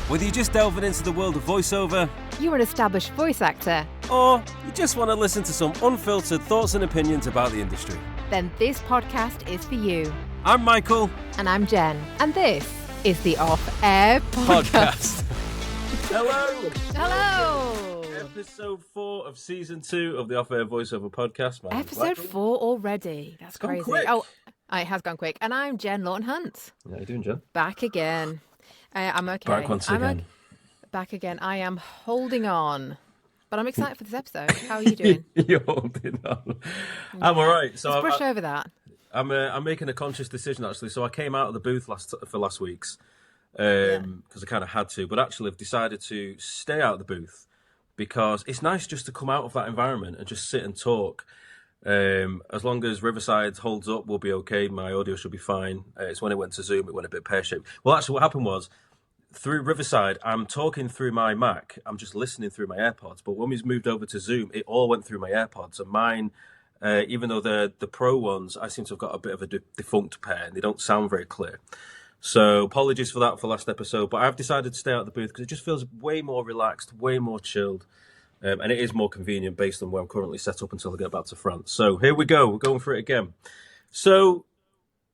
Whether you're just delving into the world of voiceover, you're an established voice actor, or you just want to listen to some unfiltered thoughts and opinions about the industry, then this podcast is for you. I'm Michael. And I'm Jen. And this is the Off Air Podcast. Hello. Hello. Episode 4 of Season 2 of the Off Air Voiceover Podcast. Episode 4 already. That's crazy. Quick. Oh, it has gone quick. And I'm Jen Lawton-Hunt. How you doing, Jen? Back again. I'm okay. Back once again. Back again. I am holding on. But I'm excited for this episode. How are you doing? You're holding on. I'm all right. So let's brush over that. I'm making a conscious decision, actually. So I came out of the booth for last week's because I kind of had to. But actually, I've decided to stay out of the booth because it's nice just to come out of that environment and just sit and talk. As long as Riverside holds up, we'll be okay. My audio should be fine. It's when it went to Zoom, it went a bit pear-shaped. Well, actually, what happened was, through Riverside, I'm talking through my Mac. I'm just listening through my AirPods. But when we moved over to Zoom, it all went through my AirPods. And mine, even though they're the Pro ones, I seem to have got a bit of a defunct pair, and they don't sound very clear. So apologies for that for last episode. But I've decided to stay out of the booth because it just feels way more relaxed, way more chilled. And it is more convenient based on where I'm currently set up until I get back to France. So here we go. We're going for it again. So,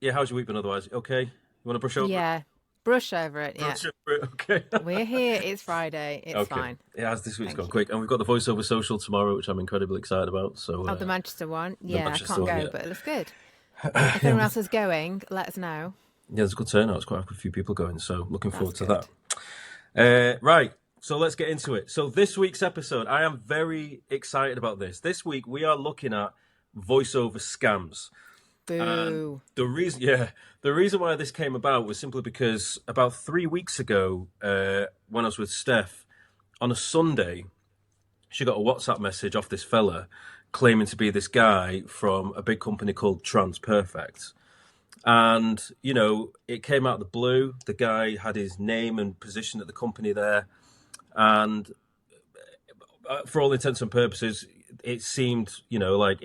yeah, how's your week been otherwise? Okay? You want to brush over it? Yeah, brush over it, yeah. Brush over it, okay. We're here. It's Friday. It's fine. It has. This week's gone quick. And we've got the Voiceover Social tomorrow, which I'm incredibly excited about. So, the Manchester one. Yeah, Manchester I can't one, go, yeah. but it looks good. If anyone else is going, let us know. Yeah, there's a good turnout. There's quite a few people going, so looking forward to that. Right. So let's get into it. So this week's episode, I am very excited about this. This week we are looking at voiceover scams. Boo. And the reason why this came about was simply because about 3 weeks ago, when I was with Steph, on a Sunday, she got a WhatsApp message off this fella claiming to be this guy from a big company called TransPerfect. And, you know, it came out of the blue. The guy had his name and position at the company there. And for all intents and purposes, it seemed, you know, like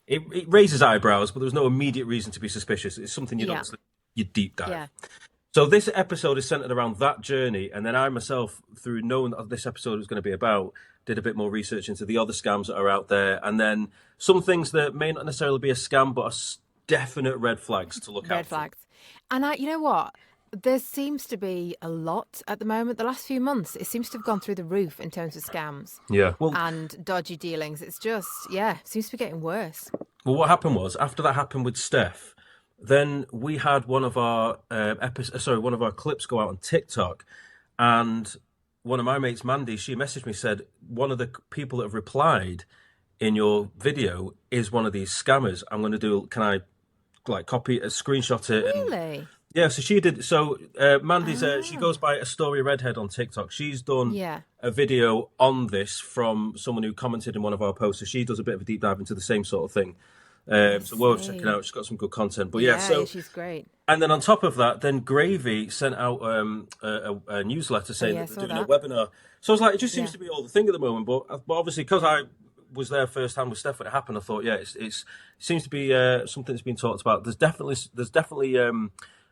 it raises eyebrows, but there was no immediate reason to be suspicious. It's something you deep dive. Yeah. So this episode is centered around that journey. And then I myself, through knowing that this episode was going to be about, did a bit more research into the other scams that are out there. And then some things that may not necessarily be a scam, but are definite red flags to look out for. Red flags. And you know what? There seems to be a lot at the moment. The last few months, it seems to have gone through the roof in terms of scams. Yeah. And dodgy dealings. It's just, seems to be getting worse. Well, what happened was, after that happened with Steph, then we had one of our one of our clips go out on TikTok, and one of my mates, Mandy, she messaged me, said, one of the people that have replied in your video is one of these scammers. I'm going to do, can I copy a screenshot it? Really? Yeah, so she did. So Mandy's, she goes by A Story Redhead on TikTok. She's done a video on this from someone who commented in one of our posts. So she does a bit of a deep dive into the same sort of thing. So we'll check it out. She's got some good content. But so she's great. And then on top of that, then Gravy sent out a newsletter saying that they're doing a webinar. So I was like, it just seems to be all the thing at the moment. But obviously, because I was there firsthand with Steph when it happened, I thought, it seems to be something that's been talked about. There's definitely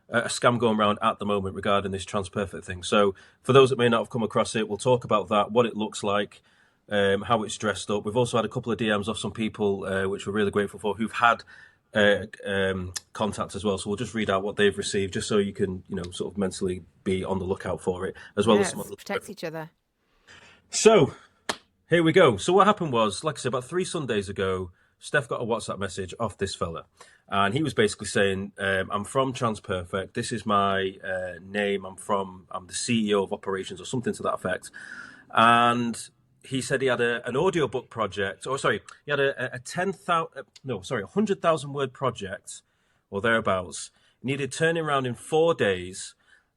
a scam going around at the moment regarding this TransPerfect thing. So for those that may not have come across it, we'll talk about that, what it looks like, how it's dressed up. We've also had a couple of DMs off some people, which we're really grateful for, who've had contact as well. So we'll just read out what they've received, just so you can, sort of mentally be on the lookout for it, as well as some other protect each other. So here we go. So what happened was, like I said, about 3 Sundays ago, Steph got a WhatsApp message off this fella. And he was basically saying, I'm from TransPerfect. This is my name. I'm the CEO of operations or something to that effect. And he said he had an audiobook project. He had a 100,000 word project or thereabouts. Needed turning around in 4 days.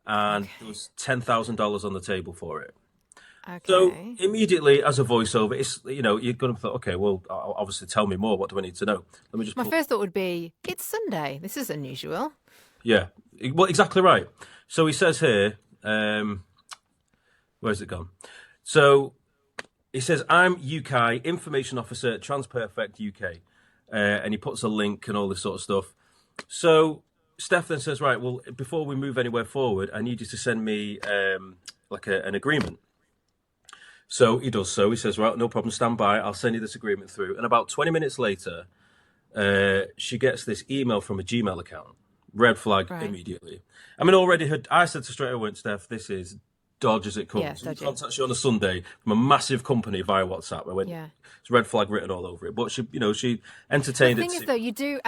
And there was $10,000 on the table for it. Okay. So immediately, as a voiceover, it's you're going to thought, okay, well, obviously, tell me more. What do I need to know? Let me just. My first thought would be, it's Sunday. This is unusual. Yeah, well, exactly right. So he says here, where's it gone? So he says, I'm UK Information Officer at TransPerfect UK, and he puts a link and all this sort of stuff. So Steph then says, right, well, before we move anywhere forward, I need you to send me an agreement. So he does so. He says, right, no problem, stand by. I'll send you this agreement through. And about 20 minutes later, she gets this email from a Gmail account. Red flag immediately. I mean, I said to straight away, Steph, this is dodge as it comes. Yeah, He contacts you on a Sunday from a massive company via WhatsApp. I went, it's red flag written all over it. But she entertained it. The thing is, though, you do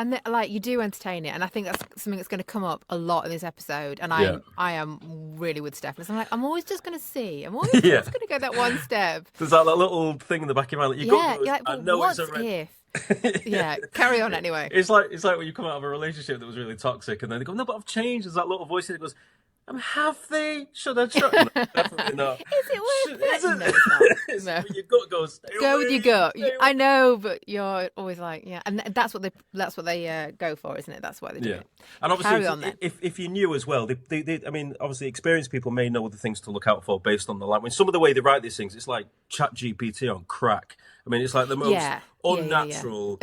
entertain it, and I think that's something that's going to come up a lot in this episode. And I am really with Steph. I'm always just going to see. I'm always just going to go that one step. There's that little thing in the back of your mind. You're like, I know it's a red. Carry on anyway. It's like when you come out of a relationship that was really toxic, and then they go, "No, but I've changed." There's that little voice that goes, "Have they? Should I try?" No, definitely not. Is it worth it? No, it's not. No. Your gut goes. Go with your gut. I know, but you're always like, and that's what they go for, isn't it? That's why they do it. And obviously, if you knew as well, they I mean, obviously, experienced people may know the things to look out for based on the language. Some of the way they write these things, it's like ChatGPT on crack. I mean, it's like the most unnatural,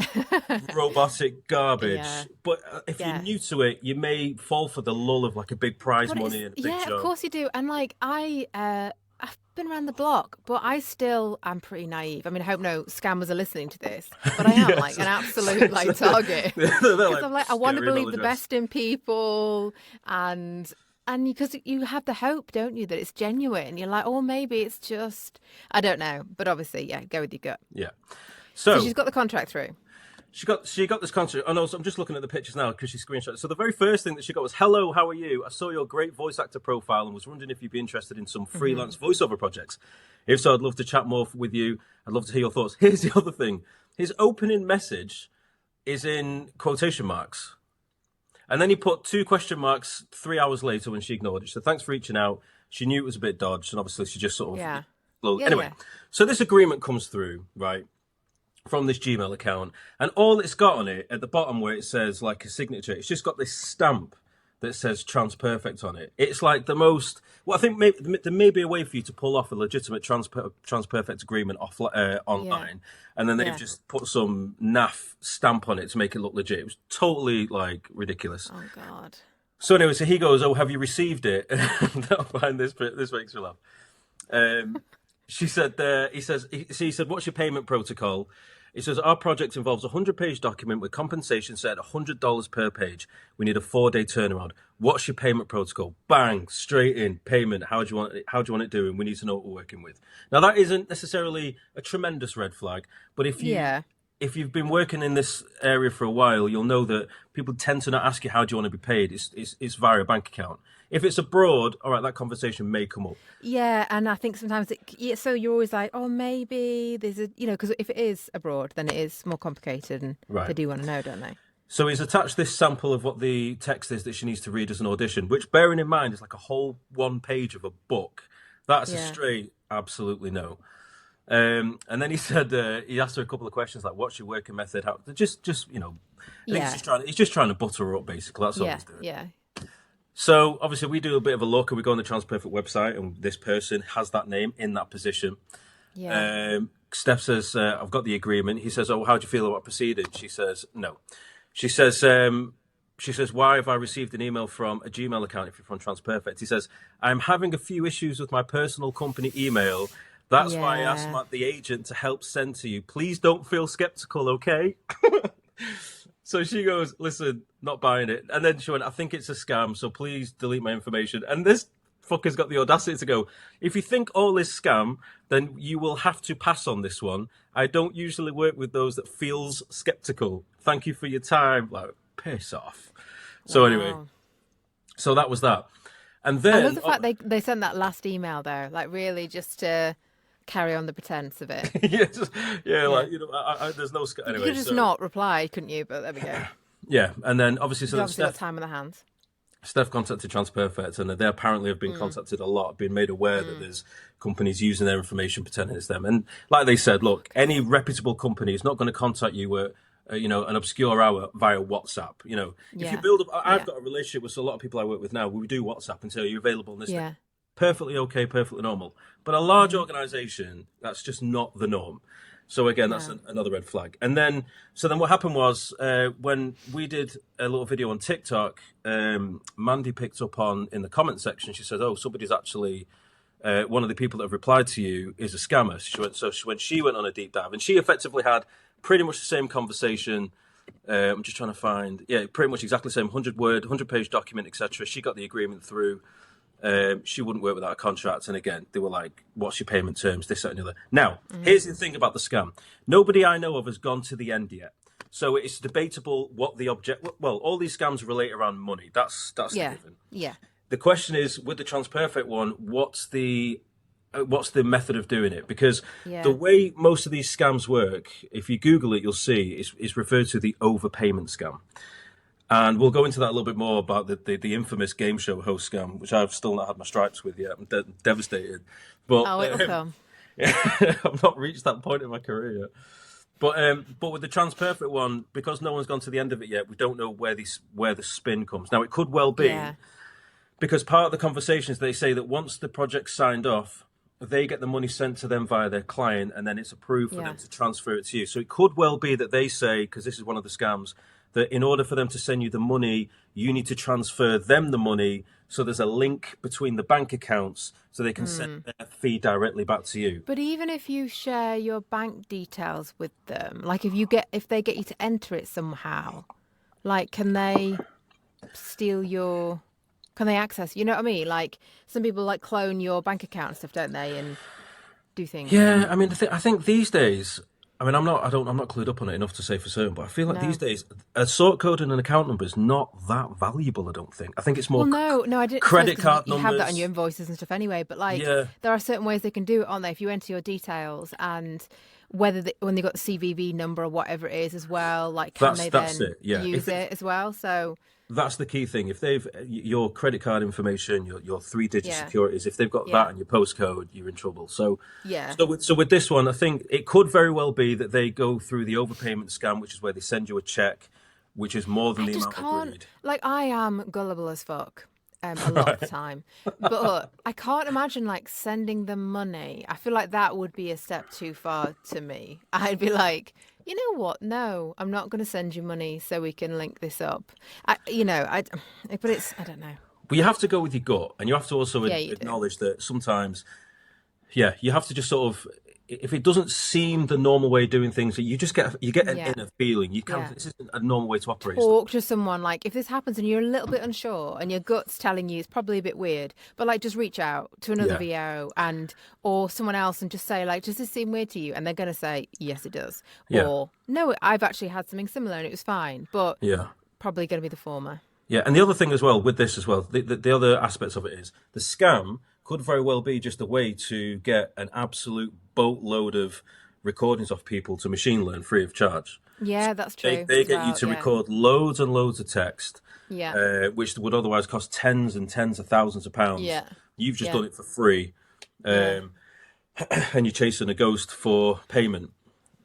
robotic garbage. Yeah. But if you're new to it, you may fall for the lull of like a big prize money and a big job. Of course you do. And like I've been around the block, but I still am pretty naive. I mean, I hope no scammers are listening to this, but I am like an absolute target. Because I'm like, I want to believe the best in people, and because you have the hope, don't you, that it's genuine. You're like, oh, maybe it's just, I don't know. But obviously, go with your gut. Yeah. So she's got the contract through. She got this contract. Oh no, so I'm just looking at the pictures now because she screenshot it. So the very first thing that she got was, "Hello, how are you? I saw your great voice actor profile and was wondering if you'd be interested in some freelance voiceover projects. If so, I'd love to chat more with you. I'd love to hear your thoughts." Here's the other thing. His opening message is in quotation marks. And then he put 2 question marks 3 hours later when she ignored it. She said, "Thanks for reaching out." She knew it was a bit dodged, and obviously she just sort of... Anyway, so this agreement comes through, right, from this Gmail account. And all it's got on it, at the bottom where it says, like, a signature, it's just got this stamp that says TransPerfect on it. It's like the most... Well, I think there may be a way for you to pull off a legitimate TransPerfect agreement online, and then they've just put some naff stamp on it to make it look legit. It was totally, like, ridiculous. Oh, God. So anyway, so he goes, "Oh, have you received it?" I find this makes me laugh. He said, "What's your payment protocol?" He says, "Our project involves a 100-page document with compensation set at $100 per page. We need a 4-day turnaround. What's your payment protocol?" Bang, straight in payment. How do you want it doing? We need to know what we're working with. Now that isn't necessarily a tremendous red flag, but if you've been working in this area for a while, you'll know that people tend to not ask you how do you want to be paid. It's via a bank account. If it's abroad, all right, that conversation may come up. Yeah, and I think sometimes so you're always like, oh, maybe there's because if it is abroad, then it is more complicated, and they do want to know, don't they? So he's attached this sample of what the text is that she needs to read as an audition, which, bearing in mind, is like a whole 1 page of a book. That's a straight absolutely no. And then he said he asked her a couple of questions like, "What's your working method?" How just he's just trying to butter her up, basically. That's all he's doing. Yeah. So obviously we do a bit of a look, and we go on the TransPerfect website, and this person has that name in that position. Yeah. Steph says, "I've got the agreement." He says, "Oh, how do you feel about proceeding?" She says, "No." She says, "Why have I received an email from a Gmail account if you're from TransPerfect?" He says, "I'm having a few issues with my personal company email. That's why I asked the agent to help send to you. Please don't feel skeptical, okay?" So she goes, "Listen, not buying it." And then she went, "I think it's a scam, so please delete my information." And this fucker's got the audacity to go, "If you think all is scam, then you will have to pass on this one. I don't usually work with those that feels skeptical. Thank you for your time." Like, piss off. So anyway, so that was that. And then... I love the fact they sent that last email, though, like really just to... carry on the pretense of it. Like, there's no... Anyway, you could just not reply, couldn't you? But there we go. Yeah, and then obviously... So Steph got time on the hands. Steph contacted TransPerfect, and they apparently have been contacted a lot, been made aware that there's companies using their information pretending it's them. And like they said, look, any reputable company is not going to contact you at an obscure hour via WhatsApp. If you build up... I've got a relationship with a lot of people I work with now. We do WhatsApp and say, "Are you available on this day?" Perfectly okay, perfectly normal. But a large organisation, that's just not the norm. So again, that's another red flag. And then, so then what happened was when we did a little video on TikTok, Mandy picked up on in the comment section. She said, "Oh, somebody's actually one of the people that have replied to you is a scammer." She went on a deep dive, and she effectively had pretty much the same conversation. I'm just trying to find, pretty much exactly the same 100-page document, etc. She got the agreement through. She wouldn't work without a contract. And again, they were like, what's your payment terms, this, that, and the other. Now, here's the thing about the scam. Nobody I know of has gone to the end yet. So it's debatable what the well, all these scams relate around money. That's given. Yeah. The question is, with the TransPerfect one, what's the method of doing it? Because the way most of these scams work, if you Google it, you'll see is referred to the overpayment scam. And we'll go into that a little bit more about the infamous game show host scam, which I've still not had my stripes with yet. I'm devastated. But it will come. I've not reached that point in my career yet. But with the TransPerfect one, because no one's gone to the end of it yet, we don't know where the spin comes. Now, it could well be, because part of the conversation is they say that once the project's signed off, they get the money sent to them via their client, and then it's approved for them to transfer it to you. So it could well be that they say, because this is one of the scams, that in order for them to send you the money, you need to transfer them the money. So there's a link between the bank accounts so they can send their fee directly back to you. But even if you share your bank details with them, like if they get you to enter it somehow, like can they steal can they access, you know what I mean? Like some people like clone your bank account and stuff, don't they? And do things. Yeah, I mean, I think these days, I mean, I'm not clued up on it enough to say for certain, but I feel like these days a sort code and an account number is not that valuable. I don't think. I think it's more. Well, no, I didn't. Credit card you numbers. have that on your invoices and stuff anyway. But like, there are certain ways they can do it, aren't they? If you enter your details and whether when they got the CVV number or whatever it is as well, like can they then use it as well? So. That's the key thing. If they've your credit card information, your 3-digit securities, if they've got that and your postcode, you're in trouble. So So with this one, I think it could very well be that they go through the overpayment scam, which is where they send you a check, which is more than the amount agreed. Like I am gullible as fuck. A lot of the time, but I can't imagine like sending them money. I feel like that would be a step too far to me. I'd be like, you know what? No, I'm not going to send you money so we can link this up. But it's, I don't know. But you have to go with your gut, and you have to also acknowledge that sometimes, you have to just sort of, if it doesn't seem the normal way of doing things, you get an inner feeling. You can't. This isn't a normal way to operate. Talk to someone. Like if this happens and you're a little bit unsure and your gut's telling you it's probably a bit weird, but like just reach out to another VO or someone else and just say like, does this seem weird to you? And they're going to say yes, it does. Or no, I've actually had something similar and it was fine. But probably going to be the former. Yeah, and the other thing as well with this as well, the other aspects of it is the scam could very well be just a way to get an absolute boatload of recordings of people to machine learn free of charge. Yeah, that's true. They get you to record loads and loads of text, which would otherwise cost tens and tens of thousands of pounds. Yeah. You've just done it for free, and you're chasing a ghost for payment.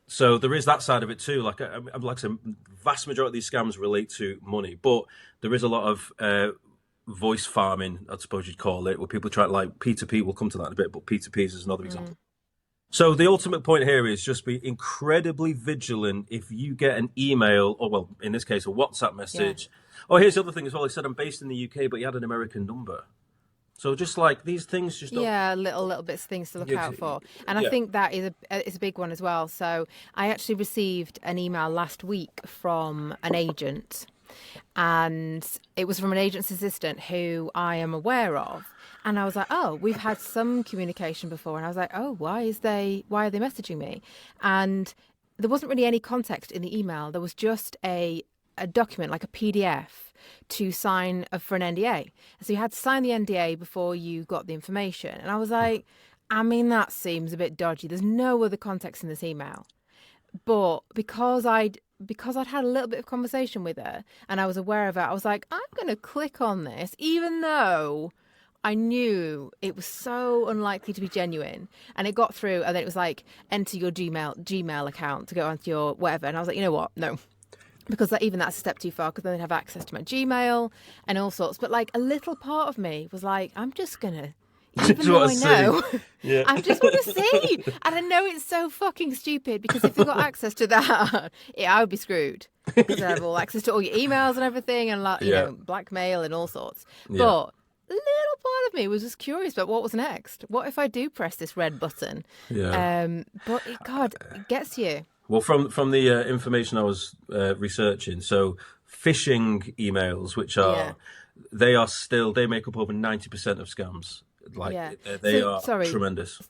So there is that side of it too. Like I said, vast majority of these scams relate to money, but there is a lot of voice farming, I suppose you'd call it, where people try like P2P. We'll come to that in a bit, but P2P is another example. So the ultimate point here is just be incredibly vigilant if you get an email, or well, in this case, a WhatsApp message. Oh, here's the other thing as well. He said, I'm based in the UK, but you had an American number. So just like these things just don't... Yeah, little bits of things to look out for. And I think that is a big one as well. So I actually received an email last week from an agent, and it was from an agent's assistant who I am aware of. And I was like, oh, we've had some communication before. And I was like, oh, why are they messaging me? And there wasn't really any context in the email. There was just a document, like a PDF, to sign for an NDA. So you had to sign the NDA before you got the information. And I was like, I mean, that seems a bit dodgy. There's no other context in this email. But because I'd had a little bit of conversation with her and I was aware of it, I was like, I'm going to click on this, even though I knew it was so unlikely to be genuine. And it got through, and then it was like, enter your Gmail account to go onto your whatever. And I was like, you know what? No. Because that's a step too far, because then they'd have access to my Gmail and all sorts. But like a little part of me was like, I'm just going to even though I know. Yeah. I just want to see. And I know it's so fucking stupid because if they got access to that, I would be screwed. Because they have all access to all your emails and everything and, like, you know, blackmail and all sorts. Yeah. But a little part of me was just curious about what was next. What if I do press this red button? Yeah. But, God, it gets you. Well, from the information I was researching, so phishing emails, which are, they make up over 90% of scams. Like, they are tremendous.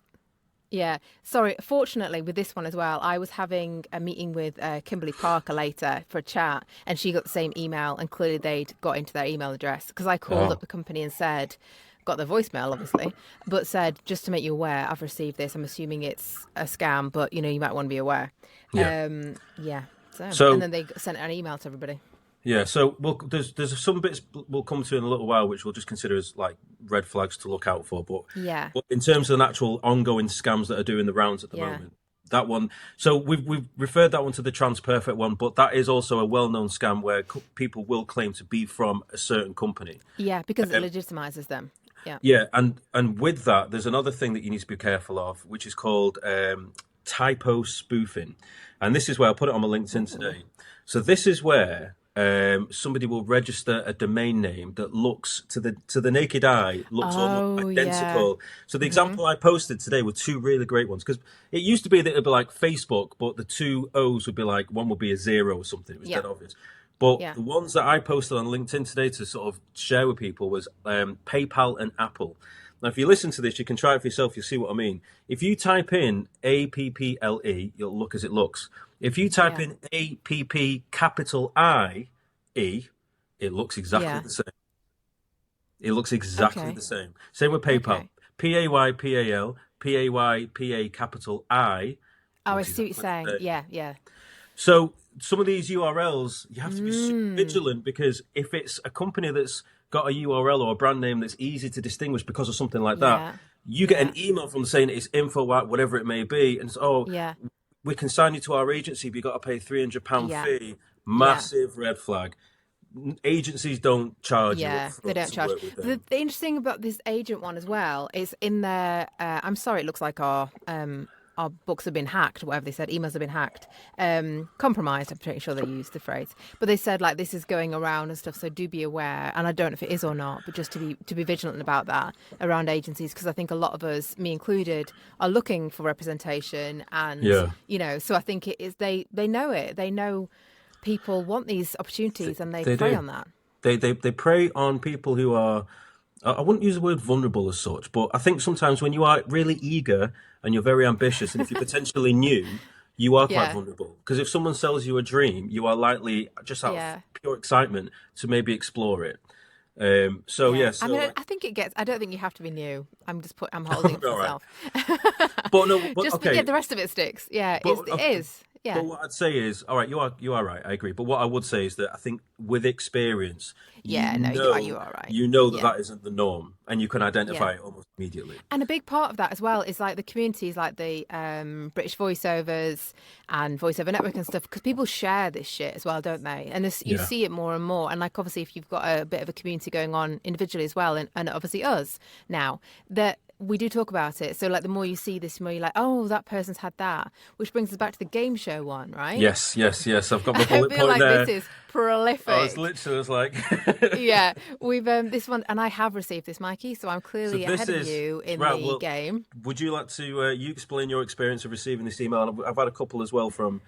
Yeah. Sorry. Fortunately, with this one as well, I was having a meeting with Kimberly Parker later for a chat, and she got the same email, and clearly they'd got into their email address because I called up the company and said, got their voicemail, obviously, but said, just to make you aware, I've received this. I'm assuming it's a scam, but, you know, you might want to be aware. Yeah. So and then they sent an email to everybody. Yeah, so there's some bits we'll come to in a little while, which we'll just consider as like red flags to look out for. But in terms of the actual ongoing scams that are doing the rounds at the moment, that one. So we've referred that one to the TransPerfect one, but that is also a well-known scam where people will claim to be from a certain company. Yeah, because it legitimizes them. Yeah. Yeah, and with that, there's another thing that you need to be careful of, which is called typo spoofing, and this is where I put it on my LinkedIn today. So this is where somebody will register a domain name that looks to the naked eye looks almost identical. So the example I posted today were two really great ones, because it used to be that it'd be like Facebook, but the two O's would be like, one would be a zero or something. It was dead obvious. But the ones that I posted on LinkedIn today to sort of share with people was PayPal and Apple. Now, if you listen to this, you can try it for yourself. You'll see what I mean. If you type in APPLE, it'll look as it looks. If you type in APP capital I-E, it looks exactly the same. It looks exactly the same. Same with PayPal. PAYPAL, PAYPA capital I. Oh, I see what you're saying. Yeah. So some of these URLs, you have to be super vigilant, because if it's a company that's got a URL or a brand name that's easy to distinguish because of something like that, you get an email from them saying it's info at whatever it may be, and it's, we can sign you to our agency, but you've got to pay £300 fee. Massive red flag. Agencies don't charge you. They don't charge. The interesting about this agent one as well is in their, I'm sorry, it looks like our books have been hacked, whatever they said, emails have been hacked, compromised, I'm pretty sure they used the phrase. But they said, like, this is going around and stuff, so do be aware. And I don't know if it is or not, but just to be vigilant about that around agencies, because I think a lot of us, me included, are looking for representation. And, you know, so I think it is, they know it. They know people want these opportunities, and they prey on that. They prey on people who are, I wouldn't use the word vulnerable as such, but I think sometimes when you are really eager and you're very ambitious, and if you're potentially new, you are quite vulnerable. Because if someone sells you a dream, you are likely, just out of pure excitement, to maybe explore it. I mean, I think it gets, I don't think you have to be new. I'm holding it for myself. But no, the rest of it sticks. Yeah, it is. Yeah. But what I'd say is, all right, you are right. I agree. But what I would say is that I think with experience, you are right. You know that isn't the norm, and you can identify it almost immediately. And a big part of that as well is like the communities, like the British voiceovers and Voiceover Network and stuff, because people share this shit as well, don't they? And you see it more and more. And like, obviously, if you've got a bit of a community going on individually as well, and obviously us now, that we do talk about it. So like, the more you see this, the more you're like, oh, that person's had that. Which brings us back to the game show one, right? Yes. I've got my bullet point like there. This is prolific. I was like... Yeah, we've this one, and I have received this, Mikey, so I'm clearly ahead of you in the game. Would you like to you explain your experience of receiving this email? I've had a couple as well from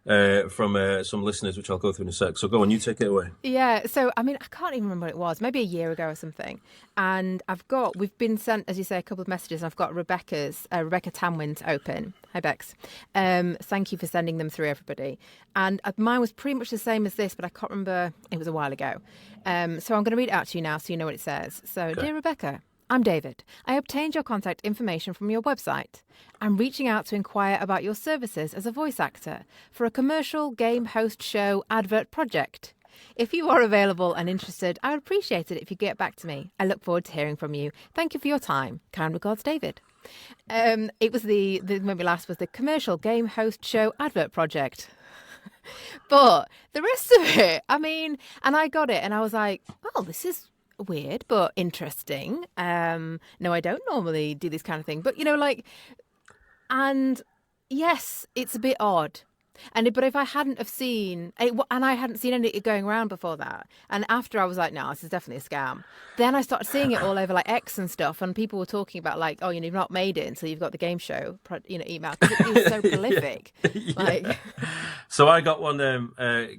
some listeners, which I'll go through in a sec. So go on, you take it away. Yeah, so I mean, I can't even remember what it was, maybe a year ago or something. And we've been sent, as you say, a couple of messages. And I've got Rebecca Tamwin's open. Hi, Bex. Thank you for sending them through, everybody. And mine was pretty much the same as this, but I can't remember. It was a while ago. So I'm going to read it out to you now so you know what it says. So, Dear Rebecca, I'm David. I obtained your contact information from your website. I'm reaching out to inquire about your services as a voice actor for a commercial game host show advert project. If you are available and interested, I would appreciate it if you get back to me. I look forward to hearing from you. Thank you for your time. Kind regards, David. It was when we last was the commercial game host show advert project. But the rest of it, I mean, and I got it and I was like, oh, this is weird, but interesting. No, I don't normally do this kind of thing. But, and yes, it's a bit odd. But if I hadn't have seen, and I hadn't seen any going around before that, and after I was like, no, this is definitely a scam. Then I started seeing it all over like X and stuff, and people were talking about like, oh, you've not made it until you've got the game show, email, because it is so prolific. Yeah. So I got one.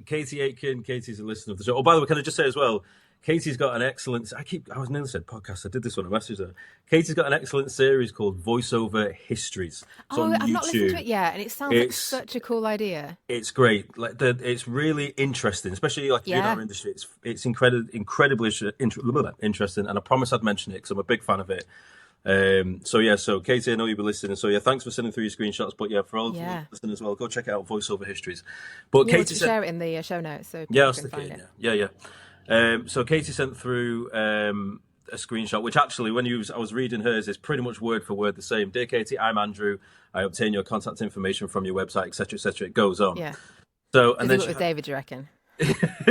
Katie Aitken. Katie's a listener of the show. Oh, by the way, can I just say as well? Katie's got an excellent. I was nearly said podcast. I did this one. I messaged her. Katie's got an excellent series called Voiceover Histories. It's on I've not listened to it yet, and it sounds like such a cool idea. It's great. Like it's really interesting, especially like in our industry. It's incredibly interesting, and I promise I'd mention it because I'm a big fan of it. So Katie, I know you'll be listening. So thanks for sending through your screenshots. But for all of you listening as well, go check out Voiceover Histories. But Katie said, share it in the show notes so I'll can stick find it in. it. Yeah. So Katie sent through a screenshot, which actually, when I was reading hers, is pretty much word for word the same. Dear Katie, I'm Andrew. I obtain your contact information from your website, etc., etc. It goes on. Yeah. So and then with David, do you reckon?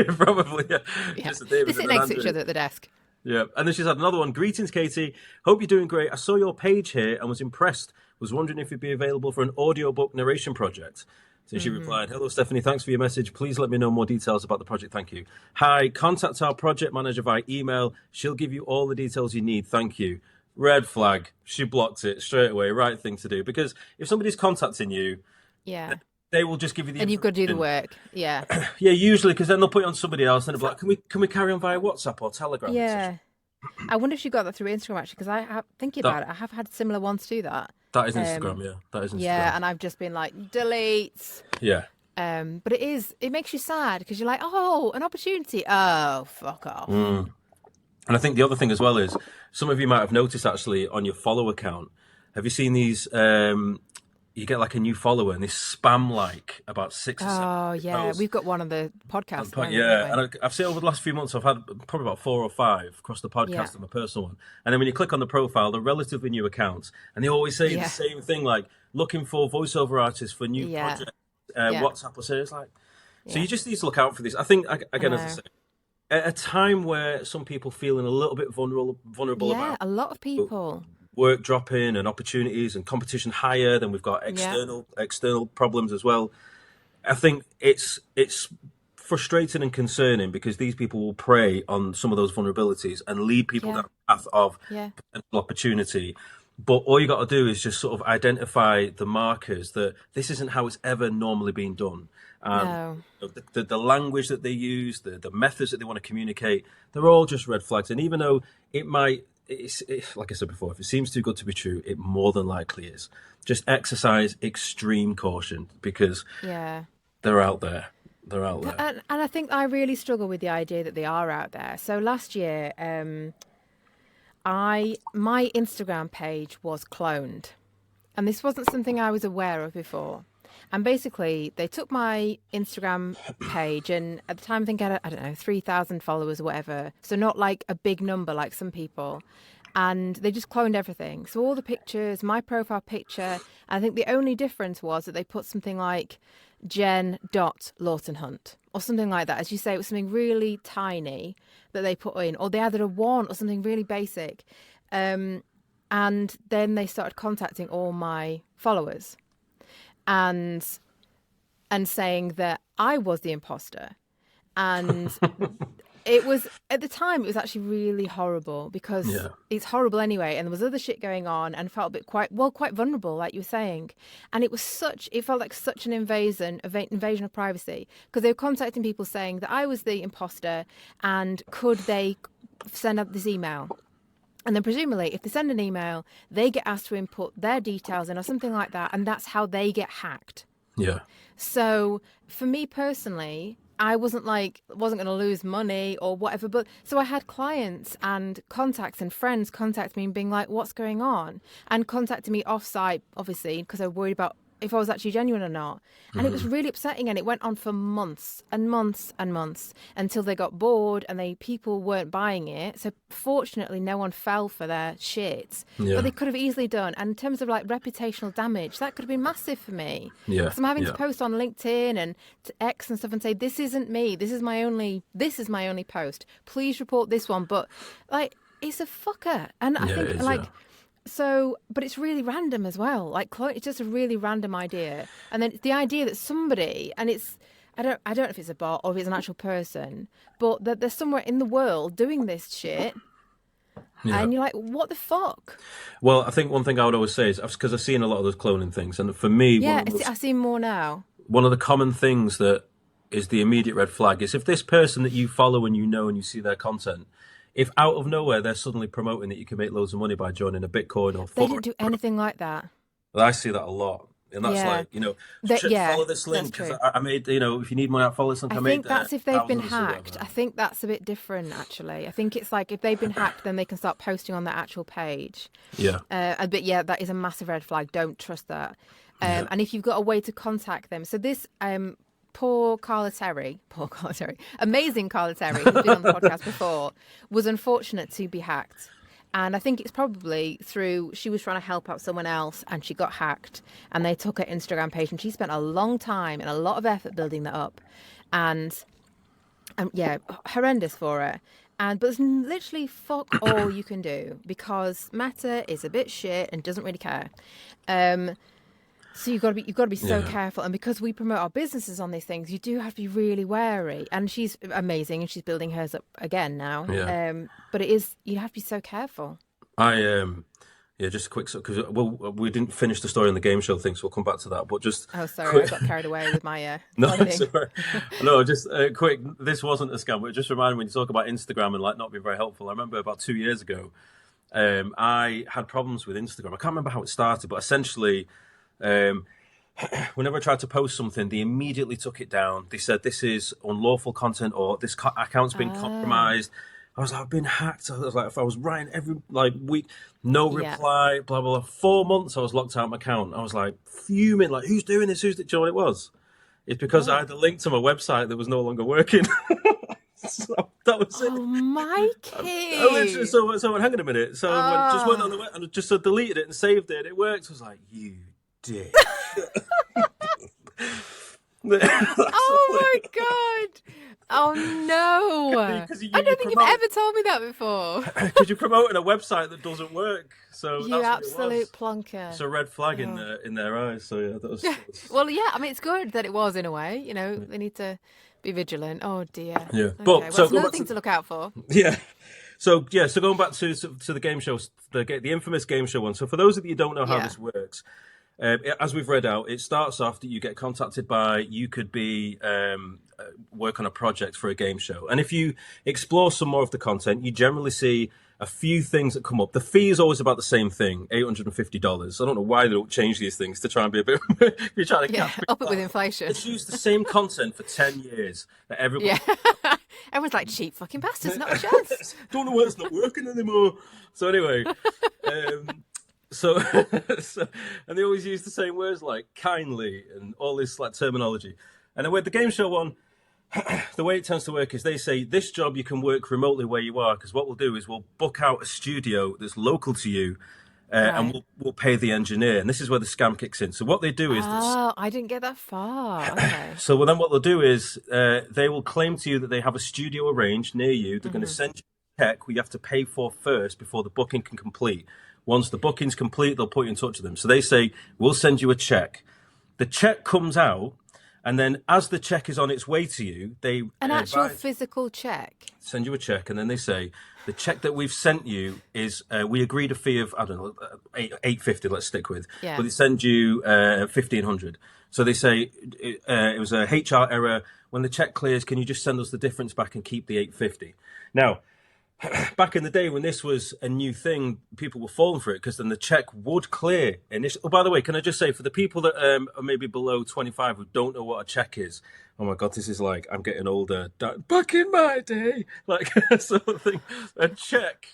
Probably, yeah. Just David. They sit next to each other at the desk. Yeah, and then she's had another one. Greetings, Katie. Hope you're doing great. I saw your page here and was impressed. Was wondering if you'd be available for an audiobook narration project. So she replied, hello, Stephanie, thanks for your message. Please let me know more details about the project. Thank you. Hi, contact our project manager via email. She'll give you all the details you need. Thank you. Red flag. She blocked it straight away. Right thing to do. Because if somebody's contacting you, they will just give you the and you've got to do the work. Yeah. Yeah, usually, because then they'll put it on somebody else and they'll be like, can we carry on via WhatsApp or Telegram? Yeah. I wonder if she got that through Instagram, actually, because I have, thinking about it, I have had similar ones do that. That is Instagram, That is Instagram. Yeah, and I've just been like, delete. Yeah. But it makes you sad because you're like, oh, an opportunity. Oh, fuck off. And I think the other thing as well is, some of you might have noticed actually on your follow account, have you seen these, you get like a new follower and they spam like about 6 or 7 posts. We've got one on the podcast. And I've seen over the last few months, I've had probably about 4 or 5 across the podcast and my personal one. And then when you click on the profile, they're relatively new accounts, and they always say the same thing, like looking for voiceover artists for new projects, WhatsApp or so. It's like, so you just need to look out for this. I think, again, as I say, at a time where some people feeling a little bit vulnerable about a lot of people. Work dropping and opportunities and competition higher, then we've got external problems as well. I think it's frustrating and concerning because these people will prey on some of those vulnerabilities and lead people down the path of potential opportunity. But all you got to do is just sort of identify the markers that this isn't how it's ever normally been done. The language that they use, the methods that they want to communicate, they're all just red flags. And even though it might, it's like I said before, if it seems too good to be true, it more than likely is. Just exercise extreme caution because they're out there. They're out there. And I think I really struggle with the idea that they are out there. So last year, my Instagram page was cloned. And this wasn't something I was aware of before. And basically, they took my Instagram page, and at the time, I think I had, 3,000 followers or whatever. So not like a big number like some people. And they just cloned everything. So all the pictures, my profile picture, I think the only difference was that they put something like Jen.Lawtonhunt or something like that. As you say, it was something really tiny that they put in, or they added a 1 or something really basic. And then they started contacting all my followers and saying that I was the imposter. And it was, at the time, it was actually really horrible because it's horrible anyway. And there was other shit going on and felt a bit quite vulnerable, like you were saying. And it felt like such an invasion of privacy because they were contacting people saying that I was the imposter and could they send out this email. And then presumably, if they send an email, they get asked to input their details in or something like that. And that's how they get hacked. Yeah. So for me personally, I wasn't going to lose money or whatever. But so I had clients and contacts and friends contact me and being like, what's going on? And contacting me off-site, obviously, because I was worried about if I was actually genuine or not. And it was really upsetting, and it went on for months and months and months until they got bored and people weren't buying it. So fortunately, no one fell for their shit, but they could have easily done. And in terms of like reputational damage, that could have been massive for me. Yeah, because I'm having to post on LinkedIn and to X and stuff and say, this isn't me. This is my only post. Please report this one. But like, it's a fucker, and I think So, but it's really random as well. Like, it's just a really random idea. And then the idea that somebody, and I don't know if it's a bot or if it's an actual person, but that there's somewhere in the world doing this shit. Yeah. And you're like, what the fuck? Well, I think one thing I would always say is, because I've seen a lot of those cloning things, and for me... Yeah, I've seen more now. One of the common things that is the immediate red flag is if this person that you follow and you know and you see their content, if out of nowhere they're suddenly promoting that you can make loads of money by joining a Bitcoin or... They didn't do anything like that. I see that a lot. And that's like, follow this link because I made, if you need money, follow this link. I think that's if they've been hacked. I think that's a bit different, actually. I think it's like if they've been hacked, then they can start posting on their actual page. Yeah. But yeah, that is a massive red flag. Don't trust that. And if you've got a way to contact them. So this... Poor Carla Terry, amazing Carla Terry, who's been on the podcast before, was unfortunate to be hacked. And I think it's probably she was trying to help out someone else and she got hacked and they took her Instagram page and she spent a long time and a lot of effort building that up. And horrendous for her. But there's literally fuck all you can do because Meta is a bit shit and doesn't really care. So you've got to be so careful, and because we promote our businesses on these things, you do have to be really wary. And she's amazing, and she's building hers up again now. Yeah. But you have to be so careful. Just a quick, because we didn't finish the story on the game show thing, so we'll come back to that. But just I got carried away with my just quick. This wasn't a scam, but it just reminded me when you talk about Instagram and like not being very helpful. I remember about 2 years ago, I had problems with Instagram. I can't remember how it started, but essentially. Whenever I tried to post something, they immediately took it down. They said this is unlawful content or this account's been compromised. I was like, I've been hacked. I was like, if I was writing every week, no reply, blah, blah, blah. 4 months I was locked out of my account. I was like fuming, like, who's doing this? Do you know what it was? It's because I had a link to my website that was no longer working. So that was it. Oh, Mikey! So hang on a minute. So I just went on the web and just deleted it and saved it. It worked. I was like, you dick. Oh my god! Oh no! I don't think you've ever told me that before. Because you're promoting a website that doesn't work. So you absolute plonker. It's a red flag in their eyes. So yeah, that was. Well, yeah. I mean, it's good that it was in a way. They need to be vigilant. Oh dear. Yeah, okay. But so another thing to look out for. Yeah. So going back to the game show, the infamous game show one. So for those of you who don't know how this works. As we've read out, it starts off that you get contacted by, you could be work on a project for a game show. And if you explore some more of the content, you generally see a few things that come up. The fee is always about the same thing, $850. I don't know why they don't change these things to try and be a bit... you're trying to up it with inflation. It's used the same content for 10 years. That everyone... Everyone's like, cheap fucking bastards, not a chance. Don't know why it's not working anymore. So anyway... So, and they always use the same words like kindly and all this like terminology. And with the game show one, the way it tends to work is they say this job you can work remotely where you are, because what we'll do is we'll book out a studio that's local to you, and we'll pay the engineer. And this is where the scam kicks in. So what they do is, I didn't get that far. Okay. So then what they'll do is they will claim to you that they have a studio arranged near you. They're going to send you a check you have to pay for first before the booking can complete. Once the booking's complete, they'll put you in touch with them. So they say, we'll send you a check. The check comes out, and then as the check is on its way to you, they... An actual physical check? Send you a check, and then they say, the check that we've sent you is, we agreed a fee of, I don't know, $850, let's stick with. Yeah. But they send you $1,500. So they say, it was a HR error. When the check clears, can you just send us the difference back and keep the $850? Now... Back in the day when this was a new thing, people were falling for it because then the check would clear initially. Oh, by the way, can I just say for the people that are maybe below 25 who don't know what a check is? Oh my God, this is like I'm getting older. Back in my day, like sort of thing. A check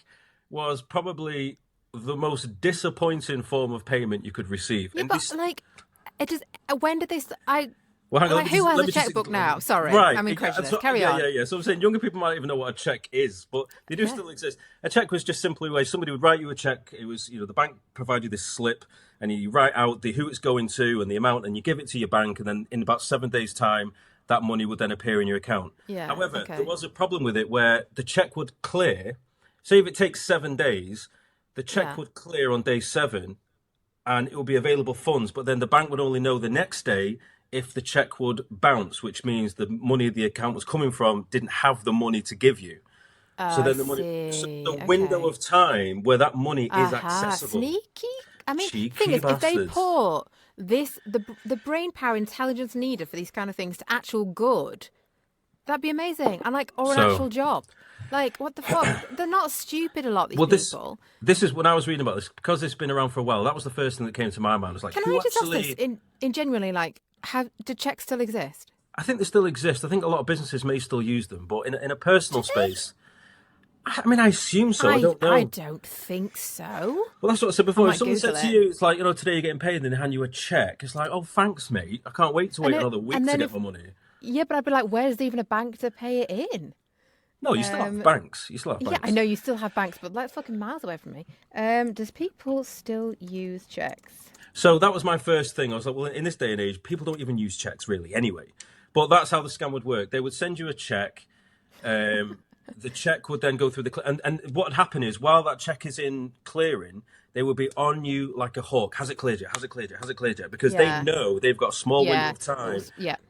was probably the most disappointing form of payment you could receive. Yeah, but like It just when did they? Well, hang on, Who has a checkbook now? Sorry, right. I'm incredulous. So, Carry on. Yeah. So I'm saying younger people might even know what a check is, but they do still exist. A check was just simply where somebody would write you a check. It was, the bank provided you this slip, and you write out who it's going to and the amount, and you give it to your bank, and then in about 7 days' time, that money would then appear in your account. Yeah. However, there was a problem with it where the check would clear. Say if it takes 7 days, the check would clear on day 7, and it would be available funds, but then the bank would only know the next day if the check would bounce, which means the money the account was coming from didn't have the money to give you. So then the window of time where that money is accessible. Sneaky. I mean, Cheeky thing is, if they bastards. put the brain power, intelligence needed for these kind of things to actual good, that'd be amazing. And or an actual job. What the fuck? They're not stupid, a lot of these people. This is when I was reading about this, because it's been around for a while. That was the first thing that came to my mind. It was like, can I just ask this in genuinely, do checks still exist? I think they still exist. I think a lot of businesses may still use them, but in a personal space, I mean, I assume so. I don't know. I don't think so. Well, that's what I said before. If someone said to you, it's like, today you're getting paid, and then they hand you a check. It's like, oh, thanks, mate. I can't wait to wait another week to get my money. Yeah, but I'd be like, where's even a bank to pay it in? No, you still have banks. Yeah, I know you still have banks, but that's fucking miles away from me. Does people still use checks? So that was my first thing. I was like, well, in this day and age, people don't even use checks really anyway. But that's how the scam would work. They would send you a check. The check would then go through and what would happen is, while that check is in clearing, they would be on you like a hawk. Has it cleared yet? Has it cleared yet? Has it cleared yet? Because they know they've got a small window of time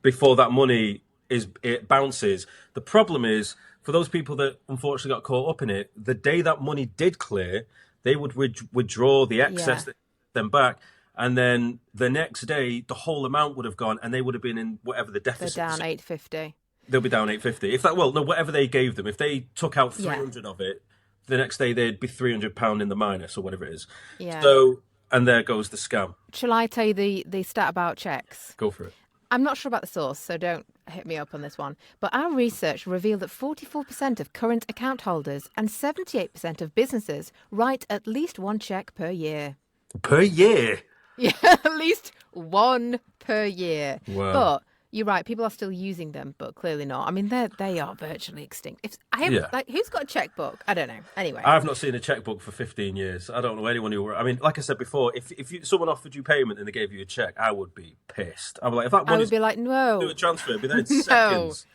before that money it bounces. The problem is, for those people that unfortunately got caught up in it, the day that money did clear, they would withdraw the excess them back, and then the next day the whole amount would have gone, and they would have been in whatever the deficit. They're down 850. They'll be down 850. If that, whatever they gave them, if they took out 300 of it, the next day they'd be £300 in the minus or whatever it is. Yeah. So, and there goes the scam. Shall I tell you the stat about checks? Go for it. I'm not sure about the source, so don't hit me up on this one. But our research revealed that 44% of current account holders and 78% of businesses write at least one check per year. Per year? Yeah, at least one per year. Wow. But you're right, people are still using them, but clearly not. I mean, they are virtually extinct. Who's got a checkbook? I don't know. Anyway, I've not seen a checkbook for 15 years. I don't know anyone who. I mean, like I said before, if someone offered you payment and they gave you a check, I would be pissed. I'd be like, if that money's, I would be like, no, do a transfer, it'd be there in seconds.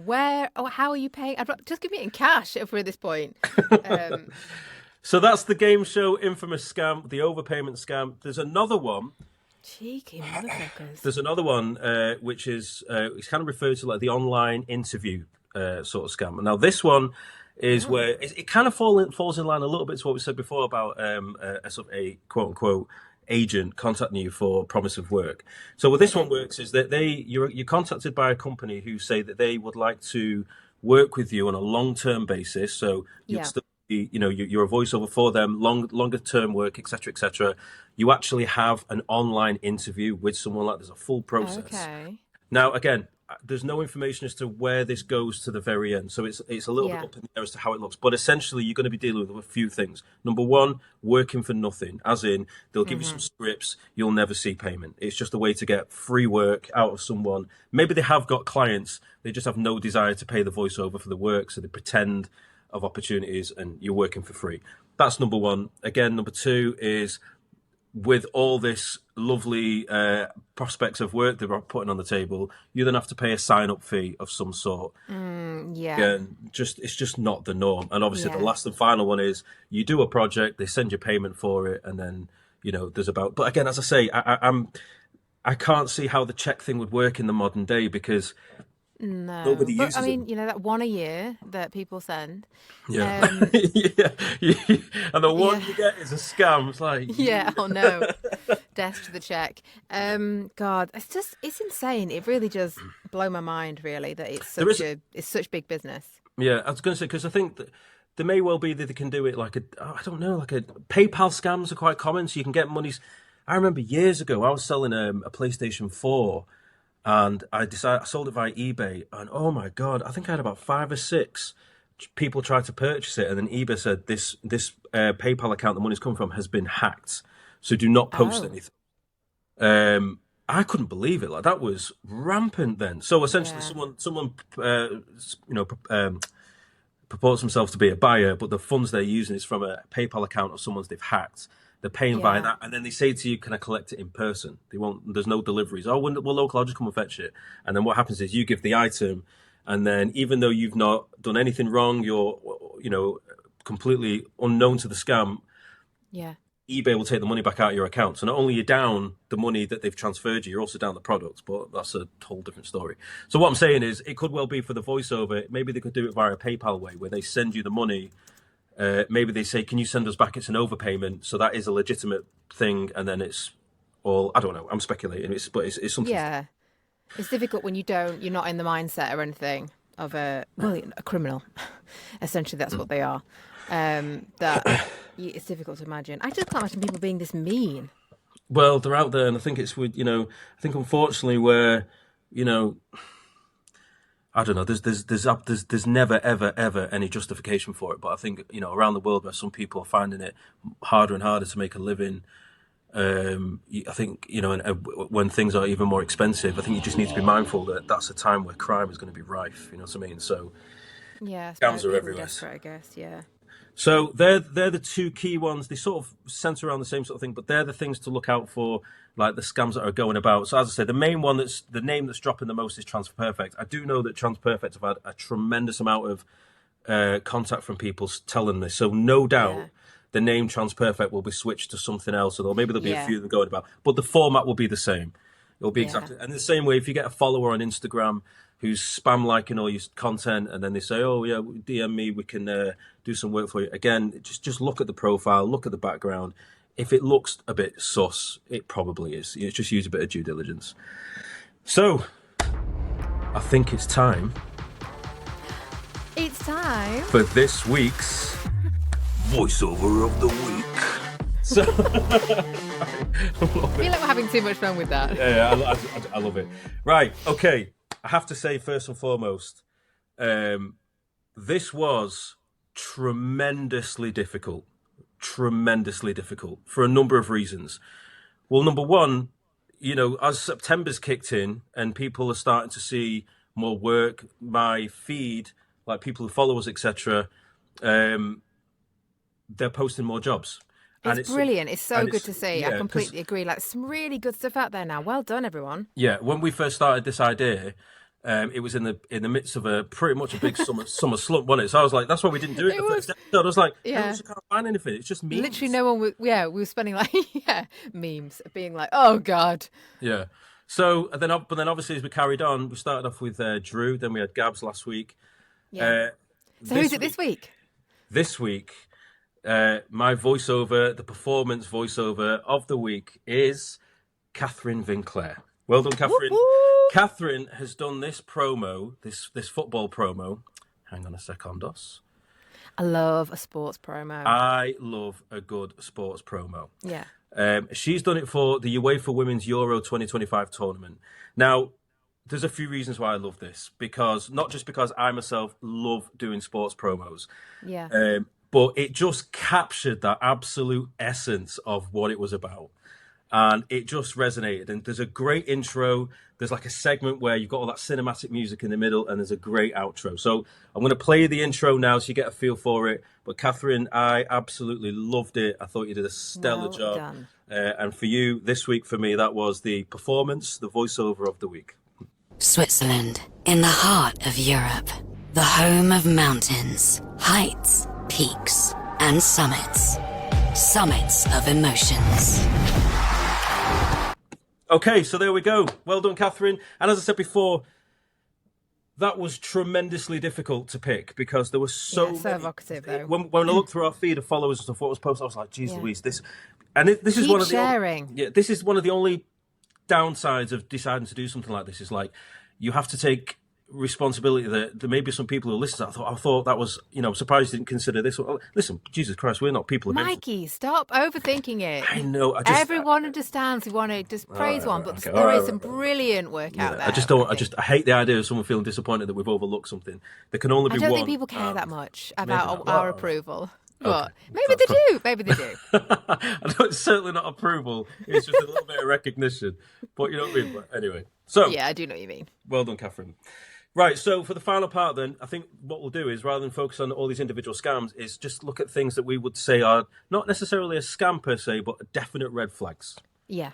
Where? Oh, how are you paying? Just give me it in cash if we're at this point. So that's the game show infamous scam, the overpayment scam. There's another one. Cheeky motherfuckers. There's another one which is it's kind of referred to like the online interview sort of scam. Now this one is where it kind of falls in line a little bit to what we said before about a sort of a quote unquote agent contacting you for promise of work. So what this one works is that you're contacted by a company who say that they would like to work with you on a long-term basis. So you'd still you're a voiceover for them, longer term work, etc., etc. You actually have an online interview with someone. There's a full process. Okay. Now, again, there's no information as to where this goes to the very end, so it's a little bit up in the air as to how it looks. But essentially, you're going to be dealing with a few things. Number one, working for nothing, as in they'll give you some scripts, you'll never see payment. It's just a way to get free work out of someone. Maybe they have got clients, they just have no desire to pay the voiceover for the work, so they pretend of opportunities and you're working for free. That's number one. Again, number two is with all this lovely prospects of work they're putting on the table, you then have to pay a sign-up fee of some sort. Again, it's just not the norm. And obviously the last and final one is you do a project, they send you payment for it, and then, there's about... But again, as I say, I can't see how the check thing would work in the modern day because... No, nobody uses I mean, that one a year that people send. Yeah, and the one you get is a scam. It's like, oh no, death to the check. God, it's insane. It really does blow my mind. Really, that it's such big business. Yeah, I was going to say because I think that there may well be that they can do it like a PayPal scams are quite common, so you can get monies. I remember years ago I was selling a PlayStation 4. And I sold it via eBay, and oh my God, I think I had about 5 or 6 people try to purchase it, and then eBay said this PayPal account the money's come from has been hacked, so do not post anything. And I couldn't believe it. Like, that was rampant then. So essentially, someone purports themselves to be a buyer, but the funds they're using is from a PayPal account of someone's they've hacked. They're paying via that, and then they say to you, "Can I collect it in person?" They won't. There's no deliveries. Oh, well, local, I'll just come and fetch it. And then what happens is you give the item, and then even though you've not done anything wrong, you're completely unknown to the scam. Yeah. eBay will take the money back out of your account. So not only you're down the money that they've transferred you, you're also down the products, but that's a whole different story. So what I'm saying is it could well be for the voiceover. Maybe they could do it via a PayPal way where they send you the money. Maybe they say, can you send us back? It's an overpayment. So that is a legitimate thing. And then it's all, I don't know. I'm speculating. But it's something. Yeah. It's difficult when you're not in the mindset or anything of a criminal. Essentially, that's what they are. It's difficult to imagine. I just can't imagine people being this mean. Well, they're out there, and I think it's with I think unfortunately where I don't know. There's never ever any justification for it, but I think around the world where some people are finding it harder and harder to make a living. I think when things are even more expensive, I think you just need to be mindful that that's a time where crime is going to be rife. You know what I mean? So scams are everywhere. Desperate, I guess. Yeah. So they're the two key ones. They sort of centre around the same sort of thing, but they're the things to look out for, like the scams that are going about. So as I said, the main one the name that's dropping the most is Transfer Perfect. I do know that Transfer Perfect have had a tremendous amount of contact from people telling this. So no doubt the name Transfer Perfect will be switched to something else, or maybe there'll be a few that are going about. But the format will be the same. It'll be exactly, and the same way if you get a follower on Instagram who's spam liking all your content, and then they say, "Oh yeah, DM me, we can do some work for you." Again, just look at the profile, look at the background. If it looks a bit sus, it probably is. You just use a bit of due diligence. So, I think it's time. It's time for this week's voiceover of the week. So, I feel like we're having too much fun with that. Yeah, I love it. Right, okay. I have to say, first and foremost, this was tremendously difficult for a number of reasons. Well, number one, as September's kicked in and people are starting to see more work, my feed, like people who follow us, etc., they're posting more jobs. It's brilliant. It's so good to see. I completely agree. Like, some really good stuff out there now. Well done, everyone. Yeah, when we first started this idea, it was in the midst of pretty much a big summer slump, wasn't it? So I was like, that's why we didn't do it. The first episode. I was like, I can't find anything. It's just memes. Literally, no one was. Yeah, we were spending memes, being like, oh god. Yeah. So but then obviously as we carried on, we started off with Drew. Then we had Gabs last week. Yeah. So who's it this week? This week. My voiceover, the performance voiceover of the week is Kathryn Vinclaire. Well done, Kathryn. Woo-hoo! Kathryn has done this promo, this football promo. Hang on a secondos. I love a sports promo. I love a good sports promo. Yeah. She's done it for the UEFA Women's Euro 2025 tournament. Now, there's a few reasons why I love this. Not just because I myself love doing sports promos. Yeah. But it just captured that absolute essence of what it was about. And it just resonated. And there's a great intro. There's like a segment where you've got all that cinematic music in the middle, and there's a great outro. So I'm going to play the intro now so you get a feel for it. But Kathryn, I absolutely loved it. I thought you did a stellar job. Done. And for you, this week for me, that was the performance, the voiceover of the week. Switzerland, in the heart of Europe. The home of mountains, heights, peaks, and summits. Summits of emotions. Okay, so there we go. Well done, Kathryn. And as I said before, that was tremendously difficult to pick because there were so many. Evocative, though. When I looked through our feed of followers and stuff, what was posted, I was like, geez Louise, this... And this is Keep one of the... sharing. This is one of the only downsides of deciding to do something like this is like, you have to take responsibility that there may be some people who listen to that. I thought that was, I'm surprised you didn't consider this. Listen, Jesus Christ, we're not people. Mikey, stop overthinking it. I know. Everyone understands we want to just praise one, but there is some brilliant work out there. I hate the idea of someone feeling disappointed that we've overlooked something. There can only be one. I don't think people care that much about our approval. What? Okay. Maybe they do. Maybe they do. I know it's certainly not approval. It's just a little bit of recognition. But you know what I mean? But anyway. So, Yeah, I do know what you mean. well done, Kathryn. Right, so for the final part then, I think what we'll do is, rather than focus on all these individual scams, is just look at things that we would say are not necessarily a scam per se, but definite red flags. Yeah.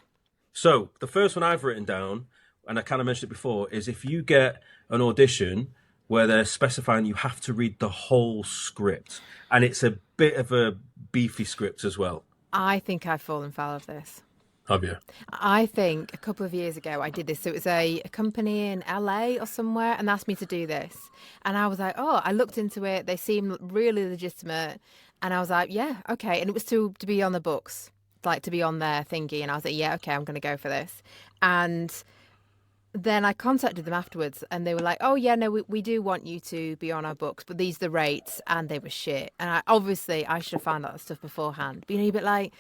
So the first one I've written down, and I kind of mentioned it before, is if you get an audition where they're specifying you have to read the whole script, and it's a bit of a beefy script as well. I think I've fallen foul of this. Have you? I think a couple of years ago I did this. So it was a company in LA or somewhere and asked me to do this. And I was like, oh, I looked into it. They seemed really legitimate. And I was like, yeah, okay. And it was to be on the books, like to be on their thingy. And I was like, yeah, okay, I'm going to go for this. And then I contacted them afterwards and they were like, oh, yeah, no, we do want you to be on our books, but these are the rates. And they were shit. And I should have found out that stuff beforehand. But, you know, you're a bit like,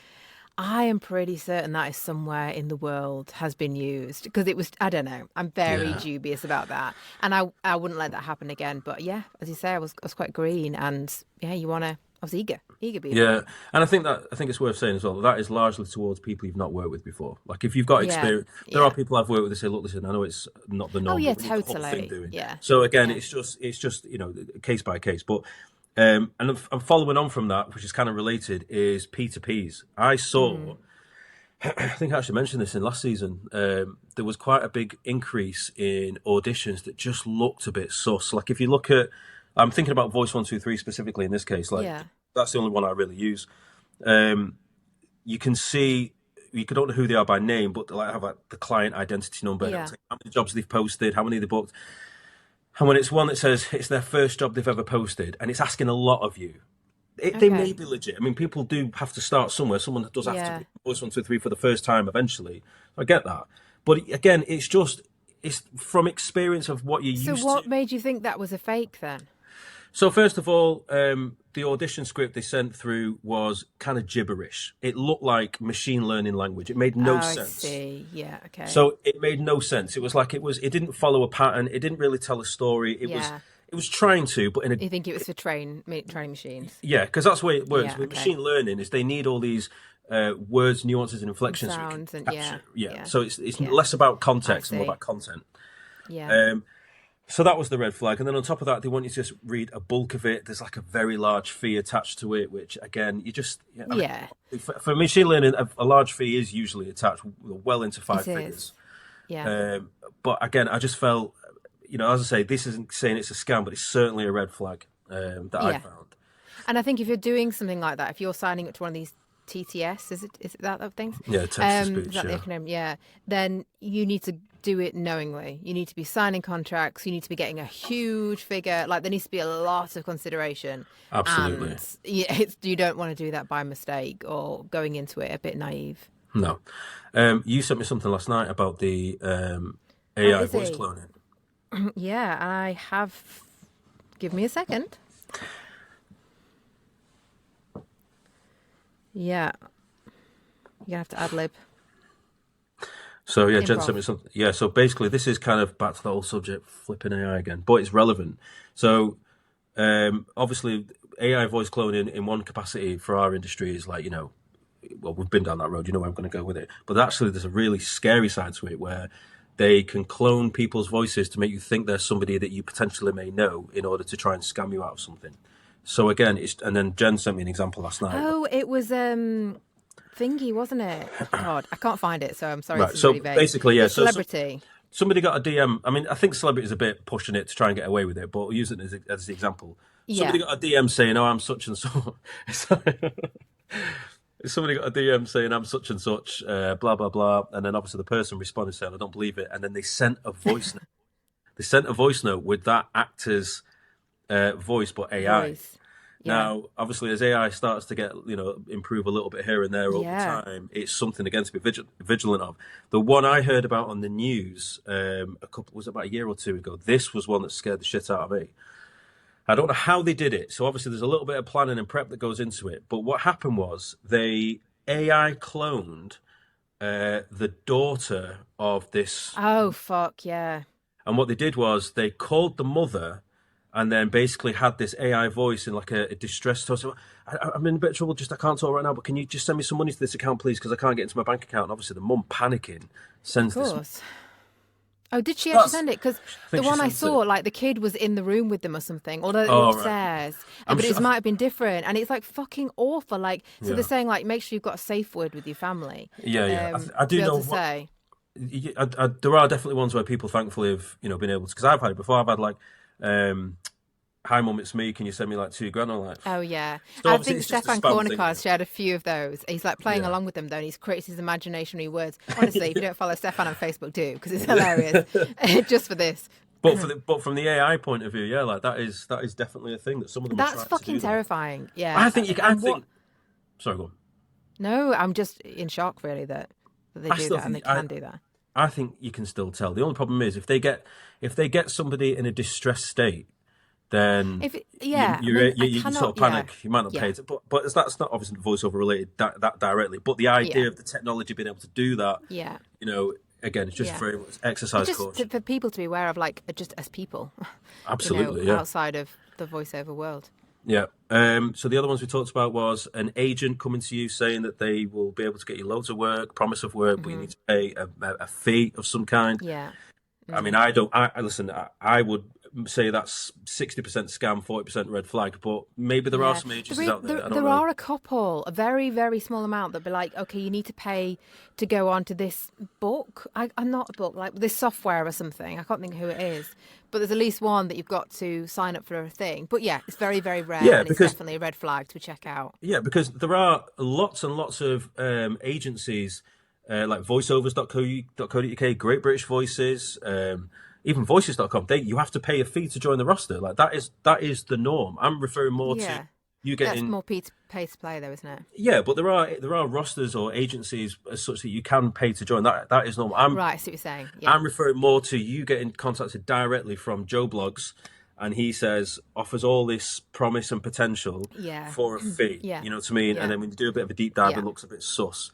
I am pretty certain that is somewhere in the world has been used because it was, I don't know, I'm very dubious about that. And I wouldn't let that happen again. But yeah, as you say, I was quite green and yeah, I was eager being Yeah, and I think it's worth saying as well, that is largely towards people you've not worked with before. Like if you've got experience, there are people I've worked with that say, look, listen, I know it's not the norm. Oh yeah, but we need the whole totally. thing doing. Yeah. So again, it's just, you know, case by case. But and I'm following on from that, which is kind of related, is P2Ps. I saw, I think I actually mentioned this in last season, there was quite a big increase in auditions that just looked a bit sus. Like if you look at, I'm thinking about Voice 123 specifically in this case, like that's the only one I really use. You can see, you don't know who they are by name, but they like have like the client identity number, like how many jobs they've posted, how many they booked. And when it's one that says it's their first job they've ever posted, and it's asking a lot of you, they may be legit. I mean, people do have to start somewhere. Someone does have to be Voice 123 for the first time eventually. I get that. But again, it's from experience of what you're used to. So what made you think that was a fake then? So first of all, the audition script they sent through was kind of gibberish. It looked like machine learning language. It made no sense. I see. Yeah, okay. So it made no sense. It was like it didn't follow a pattern. It didn't really tell a story. It was trying to, but in a... You think it was for training machines? Yeah, because that's the way it works. With machine learning is they need all these words, nuances and inflections. Sounds and So it's less about context and more about content. Yeah. So that was the red flag. And then on top of that, they want you to just read a bulk of it. There's like a very large fee attached to it, which again, you just... I mean, for machine learning, a large fee is usually attached well into five figures. Yeah. But again, I just felt, you know, as I say, this isn't saying it's a scam, but it's certainly a red flag that I found. And I think if you're doing something like that, if you're signing up to one of these TTS, is it that thing? Yeah, text-to-speech, is that the acronym? Then you need to do it knowingly. You need to be signing contracts. You need to be getting a huge figure. Like there needs to be a lot of consideration. Absolutely. And you don't want to do that by mistake or going into it a bit naive. No. You sent me something last night about the AI voice cloning. Yeah, I have. Give me a second. Yeah. You're going to have to ad-lib. So, yeah, Jen sent me something. Yeah, so basically this is kind of back to the whole subject, flipping AI again, but it's relevant. So, obviously, AI voice cloning in one capacity for our industry is like, you know, well, we've been down that road, you know where I'm going to go with it. But actually, there's a really scary side to it where they can clone people's voices to make you think they're somebody that you potentially may know in order to try and scam you out of something. So again, and then Jen sent me an example last night. Oh, it was thingy, wasn't it? God, I can't find it, so I'm sorry. Right, so really basically, yeah. So celebrity. Somebody got a DM. I mean, I think celebrity is a bit pushing it to try and get away with it, but we'll use it as the example. Somebody got a DM saying, "Oh, I'm such and so." Somebody got a DM saying, "I'm such and such," blah blah blah, and then obviously the person responded saying, "I don't believe it," and then they sent a voice note. They sent a voice note with that actor's voice, but AI. Yeah. Now, obviously, as AI starts to get, you know, improve a little bit here and there over time, it's something again to be vigilant of. The one I heard about on the news about a year or two ago. This was one that scared the shit out of me. I don't know how they did it. So obviously, there's a little bit of planning and prep that goes into it. But what happened was they AI cloned the daughter of this. Oh fuck yeah! And what they did was they called the mother. And then basically had this AI voice in like a distress tone. So I'm in a bit of trouble. I can't talk right now, but can you just send me some money to this account, please? Because I can't get into my bank account. And obviously, the mum panicking sends Of this. course. Oh, did she actually send it? Because the one I saw, like the kid was in the room with them or something, or they're upstairs. Right. But it might have been different, and it's like fucking awful. Like, so they're saying like, make sure you've got a safe word with your family. Yeah. I do know. There are definitely ones where people, thankfully, have been able to. Because I've had it before. I've had like, "Hi mum, it's me. Can you send me like $2,000?" I'm like, oh yeah. So I think Stefan Cornicar shared a few of those. He's like playing along with them though, and he's created his imaginary words. Honestly, if you don't follow Stefan on Facebook, do, because it's hilarious. Just for this. But from the AI point of view, like that is definitely a thing that some of them. That's fucking terrifying. Yeah. I think you can. Sorry, go on. No, I'm just in shock really that they do that and they can do that. I think you can still tell. The only problem is if they get somebody in a distressed state, then you sort of panic. You might not pay it, but that's not obviously voiceover related that directly. But the idea of the technology being able to do that, again, it's just very much exercise course for people to be aware of, like just as people, absolutely, outside of the voiceover world. Yeah. So the other ones we talked about was an agent coming to you saying that they will be able to get you loads of work, promise of work, but you need to pay a fee of some kind. Yeah. I mean, I would say that's 60% scam, 40% red flag, but maybe there are some agencies out there. There are a couple, a very, very small amount that be like, okay, you need to pay to go on to this book. I'm not a book, like this software or something. I can't think who it is. But there's at least one that you've got to sign up for a thing. But yeah, it's very, very rare. Yeah, and it's definitely a red flag to check out. Yeah, because there are lots and lots of agencies like voiceovers.co.uk, Great British Voices, even voices.com. You have to pay a fee to join the roster. Like that is the norm. I'm referring more to you getting. That's more pay to play, though, isn't it? Yeah, but there are rosters or agencies as such that you can pay to join. That is normal. Right, I see what you're saying. Yeah. I'm referring more to you getting contacted directly from Joe Blogs, and he says offers all this promise and potential for a fee. Yeah. You know what I mean? Yeah. And then when you do a bit of a deep dive, it looks a bit sus.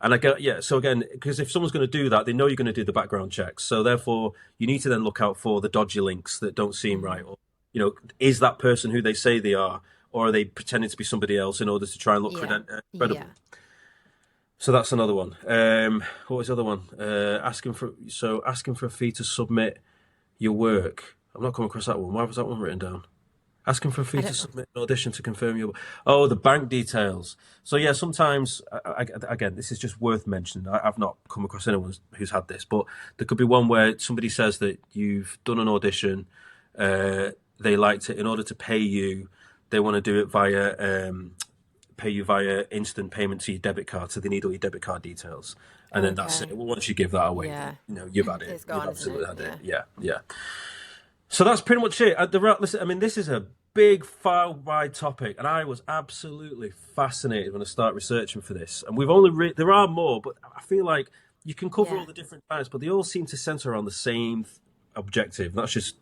And I get, so again, because if someone's going to do that, they know you're going to do the background checks. So therefore, you need to then look out for the dodgy links that don't seem right. Or, is that person who they say they are, or are they pretending to be somebody else in order to try and look credible? Yeah. So that's another one. What was the other one? Asking for a fee to submit your work. I'm not coming across that one. Why was that one written down? Asking for a fee to submit an audition to confirm your... Oh, the bank details. So, yeah, sometimes, again, this is just worth mentioning. I've not come across anyone who's had this, but there could be one where somebody says that you've done an audition, they liked it. In order to pay you, they want to do it via instant payment to your debit card, so they need all your debit card details. And then that's it. Well, once you give that away, you've had it. It's gone, you've absolutely had it. Yeah. Yeah. So that's pretty much it. Listen, I mean, this is a big, far-wide topic, and I was absolutely fascinated when I started researching for this. And we've only there are more, but I feel like you can cover all the different types, but they all seem to centre around the same objective. That's just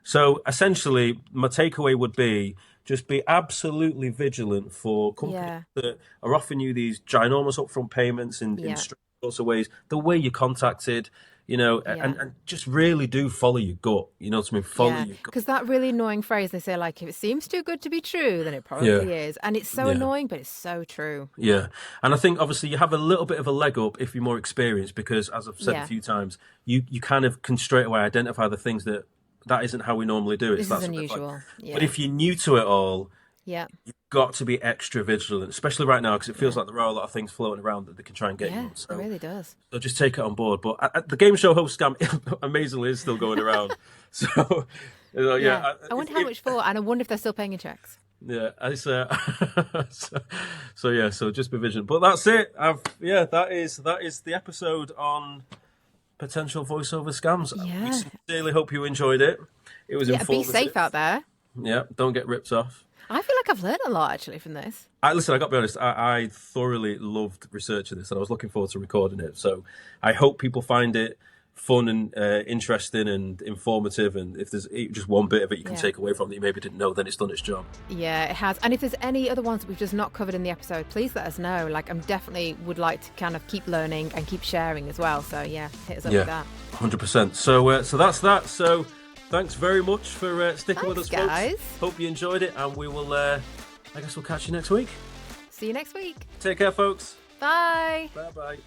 So essentially, my takeaway would be just be absolutely vigilant for companies that are offering you these ginormous upfront payments in sorts of ways. The way you're contacted. And just really do follow your gut. You know what I mean? Follow your gut. Because that really annoying phrase, they say, like, if it seems too good to be true, then it probably is. And it's so annoying, but it's so true. Yeah. And I think, obviously, you have a little bit of a leg up if you're more experienced because, as I've said a few times, you kind of can straight away identify the things that isn't how we normally do it. This is unusual. But if you're new to it all, you've got to be extra vigilant, especially right now, because it feels like there are a lot of things floating around that they can try and get you. So, it really does. So just take it on board. But the game show host scam, amazingly, is still going around. So, I wonder how much for, and I wonder if they're still paying in checks. Yeah, so just be vigilant. But that's it. That is the episode on potential voiceover scams. Yeah. We sincerely hope you enjoyed it. It was informative. Be safe out there. Yeah, don't get ripped off. I feel like I've learned a lot, actually, from this. I got to be honest, I thoroughly loved researching this, and I was looking forward to recording it. So I hope people find it fun and interesting and informative, and if there's just one bit of it you can take away from that you maybe didn't know, then it's done its job. Yeah, it has. And if there's any other ones that we've just not covered in the episode, please let us know. Like, I'm definitely would like to kind of keep learning and keep sharing as well. So, hit us up with that. 100%. So that's that. So... Thanks very much for sticking with us, guys. folks. Hope you enjoyed it, and we will, I guess we'll catch you next week. See you next week. Take care, folks. Bye. Bye-bye.